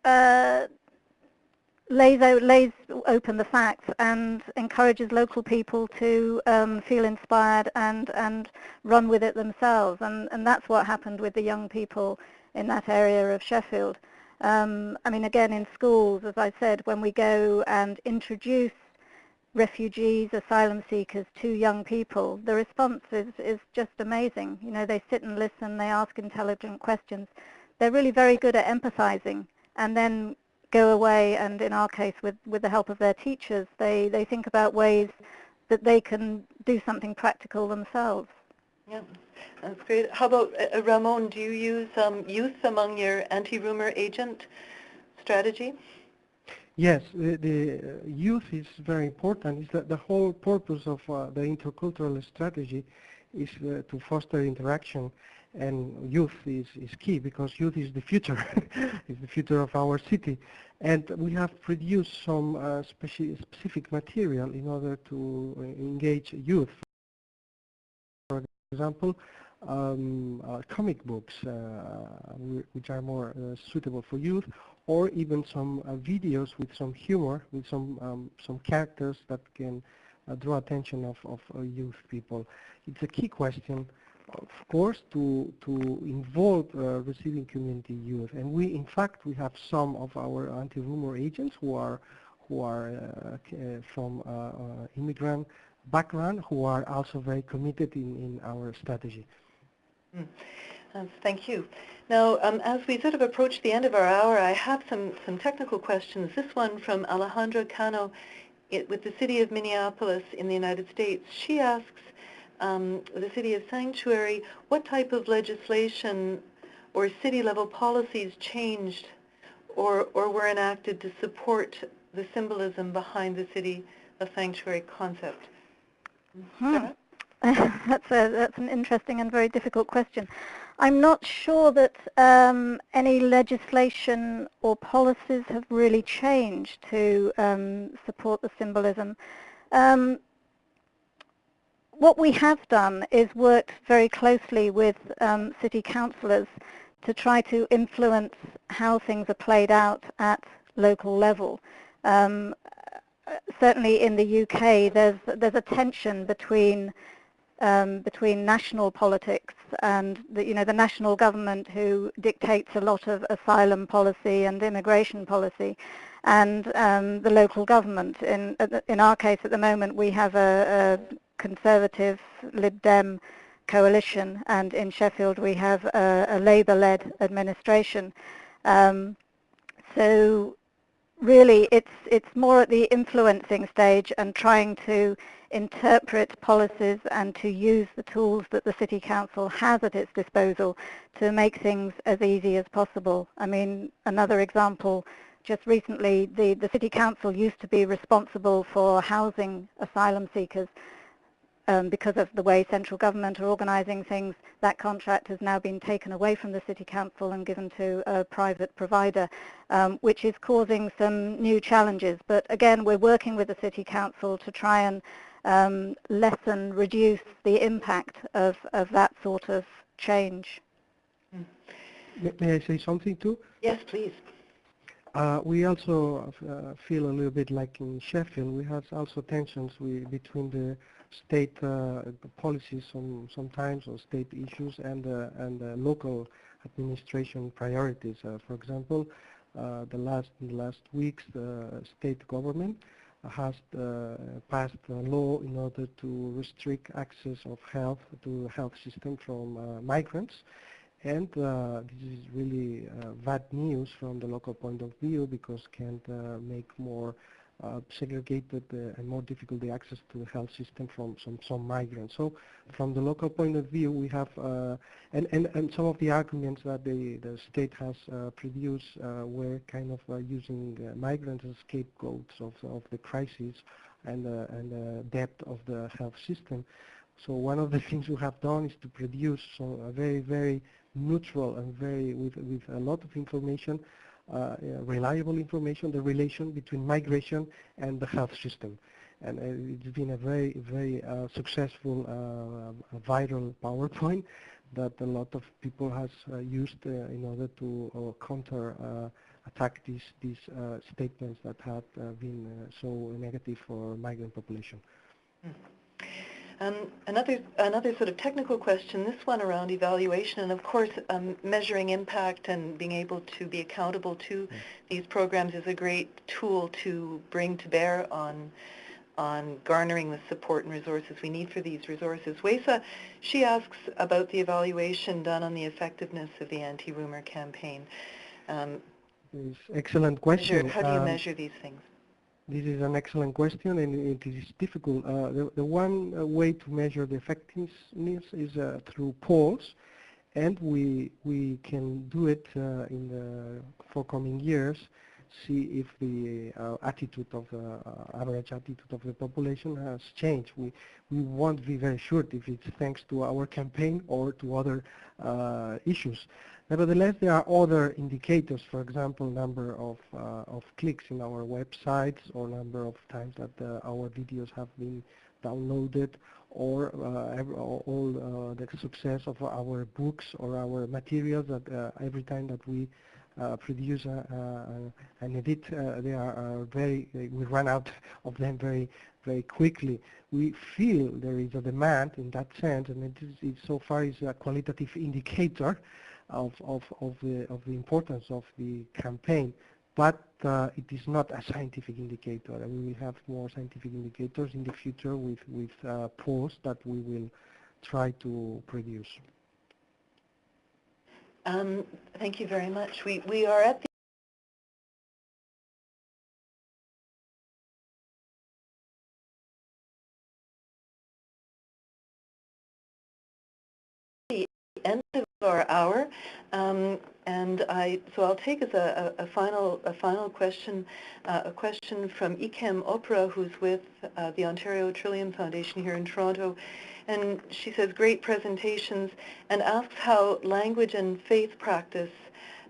lays open the facts and encourages local people to feel inspired and run with it themselves. And that's what happened with the young people in that area of Sheffield. I mean, again, in schools, as I said, when we go and introduce refugees, asylum seekers to young people, the response is just amazing. You know, they sit and listen, they ask intelligent questions. They're really very good at empathizing, and then go away and, in our case, with the help of their teachers, they think about ways that they can do something practical themselves. Yeah, that's great. How about Ramon, do you use youth among your anti-rumor agent strategy? Yes, the youth is very important. It's that the whole purpose of the intercultural strategy is to foster interaction, and youth is key because youth is the future, is the future of our city. And we have produced some specific material in order to engage youth. For example, comic books, which are more suitable for youth, or even some videos with some humor, with some characters that can draw attention of youth people. It's a key question, of course, to involve receiving community youth. And in fact, we have some of our anti-rumor agents who are from immigrant background, who are also very committed in our strategy. Thank you. Now, as we sort of approach the end of our hour, I have some technical questions. This one from Alejandra Cano with the City of Minneapolis in the United States. She asks the City of Sanctuary, what type of legislation or city-level policies changed or were enacted to support the symbolism behind the City of Sanctuary concept? Sarah? That's an interesting and very difficult question. I'm not sure that any legislation or policies have really changed to support the symbolism. What we have done is worked very closely with city councillors to try to influence how things are played out at local level. Certainly in the UK, there's a tension between national politics and the national government, who dictates a lot of asylum policy and immigration policy, and the local government. In our case at the moment, we have a Conservative Lib Dem coalition, and in Sheffield we have a Labour-led administration. So really it's more at the influencing stage and trying to interpret policies and to use the tools that the City Council has at its disposal to make things as easy as possible. I mean, another example, just recently the City Council used to be responsible for housing asylum seekers. Because of the way central government are organising things, that contract has now been taken away from the City Council and given to a private provider, which is causing some new challenges. But again, we're working with the City Council to try and reduce the impact of that sort of change. May I say something too? Yes, please. We also feel a little bit like in Sheffield, we have also tensions between the state policies sometimes, or state issues, and local administration priorities. For example, in the last weeks, the state government has passed a law in order to restrict access of health to the health system from migrants. And this is really bad news from the local point of view, because can make more segregated and more difficult the access to the health system from some migrants. So from the local point of view, we have, and some of the arguments that the state has produced were kind of using migrants as scapegoats of the crisis and the depth of the health system. So one of the things we have done is to produce a very, very neutral and with a lot of information, reliable information, the relation between migration and the health system. And it's been a very, very successful viral PowerPoint that a lot of people has used in order to attack these statements that have been so negative for migrant population. Another sort of technical question, this one around evaluation, and of course measuring impact and being able to be accountable to these programs is a great tool to bring to bear on garnering the support and resources we need for these resources. Wesa, she asks about the evaluation done on the effectiveness of the anti-rumor campaign. Excellent question. How do you measure these things? This is an excellent question, and it is difficult. The one way to measure the effectiveness is through polls, and we can do it in the forthcoming years, see if the attitude of the average attitude of the population has changed. We won't be very sure if it's thanks to our campaign or to other issues. Nevertheless, there are other indicators, for example, number of clicks in our websites, or number of times that our videos have been downloaded, or all the success of our books or our materials, that every time that we produce an edit, they are we run out of them very, very quickly. We feel there is a demand in that sense, and it so far is a qualitative indicator of the importance of the campaign, but it is not a scientific indicator. And we will have more scientific indicators in the future with polls that we will try to produce. Thank you very much. We are at the end of our hour, and so I'll take as a final question, a question from Ikem Opera, who's with the Ontario Trillium Foundation here in Toronto, and she says great presentations, and asks how language and faith practice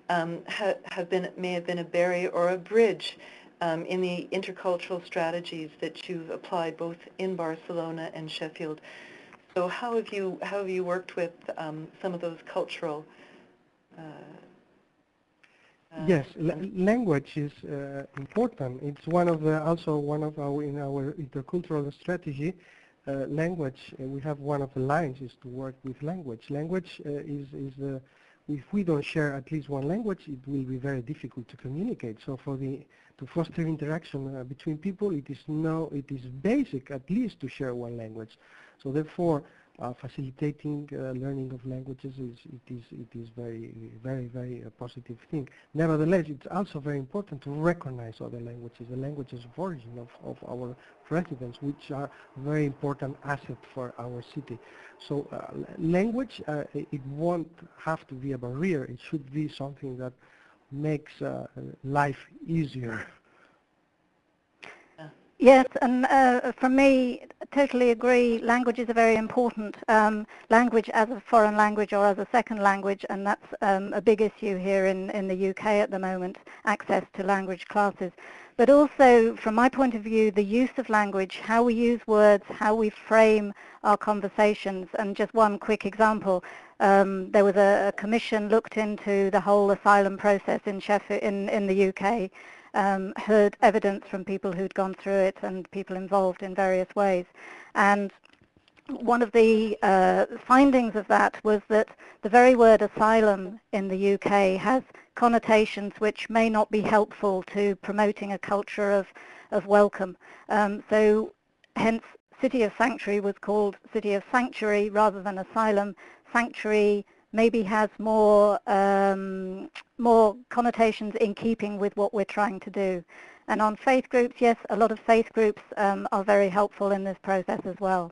may have been a barrier or a bridge in the intercultural strategies that you've applied both in Barcelona and Sheffield. So how have you worked with some of those cultural? Yes, language is important. It's also one of our in our intercultural strategy. Language, we have one of the lines is to work with language. Language if we don't share at least one language, it will be very difficult to communicate. So to foster interaction between people, it is basic at least to share one language. So therefore, facilitating learning of languages it is very positive thing. Nevertheless, it's also very important to recognize other languages, the languages of origin of our residents, which are very important asset for our city. So language, it won't have to be a barrier. It should be something that makes life easier. Yes, and for me, totally agree. Languages are very important. Language as a foreign language or as a second language, and that's a big issue here in the UK at the moment, access to language classes. But also, from my point of view, the use of language, how we use words, how we frame our conversations. And just one quick example, there was a commission looked into the whole asylum process in Sheffield, in the UK. Heard evidence from people who'd gone through it and people involved in various ways. And one of the findings of that was that the very word asylum in the UK has connotations which may not be helpful to promoting a culture of welcome. So hence City of Sanctuary was called City of Sanctuary rather than asylum. Sanctuary maybe has more connotations in keeping with what we're trying to do. And on faith groups, yes, a lot of faith groups are very helpful in this process as well.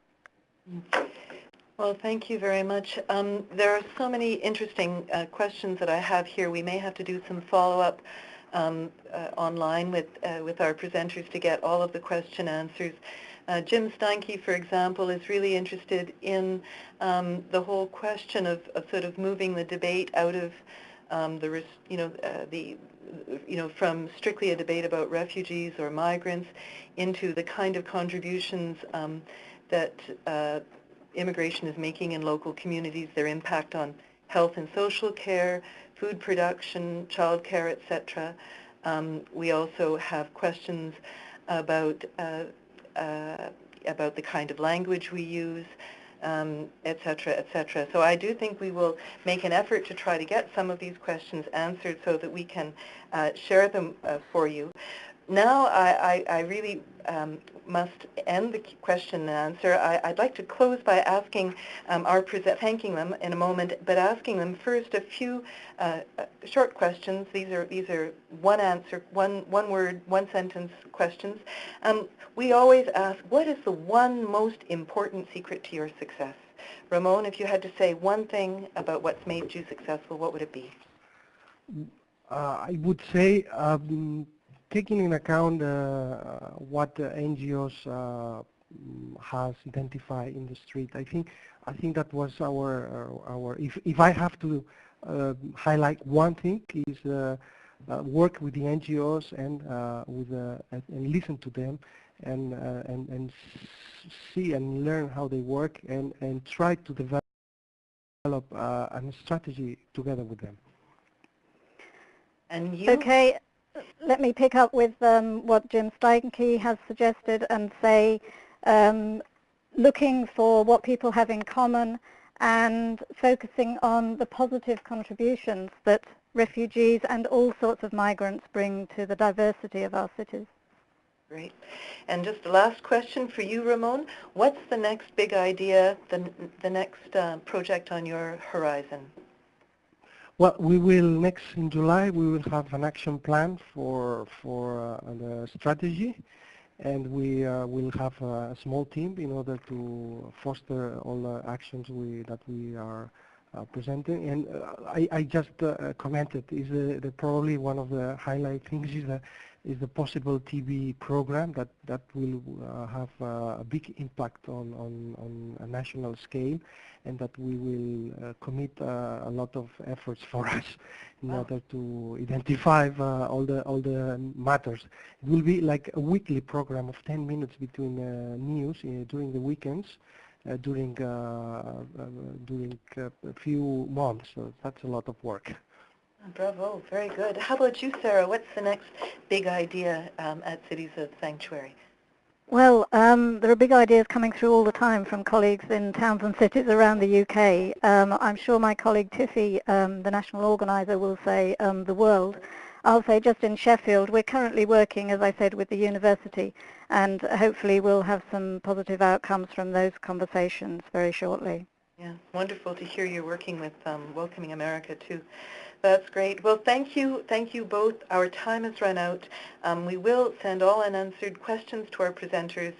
Well, thank you very much. There are so many interesting questions that I have here. We may have to do some follow-up online with our presenters to get all of the question answers. Jim Steinke, for example, is really interested in the whole question of sort of moving the debate out of from strictly a debate about refugees or migrants into the kind of contributions that immigration is making in local communities, their impact on health and social care, food production, child care, etc. We also have questions about the kind of language we use, et cetera, et cetera. So I do think we will make an effort to try to get some of these questions answered so that we can share them for you. Now I really must end the question and answer. I'd like to close by asking thanking them in a moment, but asking them first a few short questions. These are one answer, one word, one sentence questions. We always ask, what is the one most important secret to your success? Ramon, if you had to say one thing about what's made you successful, what would it be? I would say taking in account what the NGOs has identified in the street. I think that was our if I have to highlight one thing is work with the NGOs and and listen to them and see and learn how they work and try to develop a strategy together with them. And you? Okay. Let me pick up with what Jim Steinke has suggested and say looking for what people have in common and focusing on the positive contributions that refugees and all sorts of migrants bring to the diversity of our cities. Great. And just the last question for you, Ramon. What's the next big idea, the next project on your horizon? Well, we will in July, we will have an action plan for the strategy, and we will have a small team in order to foster all the actions that we are presenting. And I just commented is probably one of the highlight things is the possible TV program that will have a big impact on a national scale, and that we will commit a lot of efforts for us in order to identify all the matters. It will be like a weekly program of 10 minutes between news during the weekends, during a few months. So that's a lot of work. Bravo, very good. How about you, Sarah? What's the next big idea at Cities of Sanctuary? Well, there are big ideas coming through all the time from colleagues in towns and cities around the UK. I'm sure my colleague Tiffy, the national organiser, will say the world. I'll say just in Sheffield, we're currently working, as I said, with the university, and hopefully we'll have some positive outcomes from those conversations very shortly. Yeah, wonderful to hear you're working with Welcoming America too. That's great. Well, thank you both. Our time has run out. We will send all unanswered questions to our presenters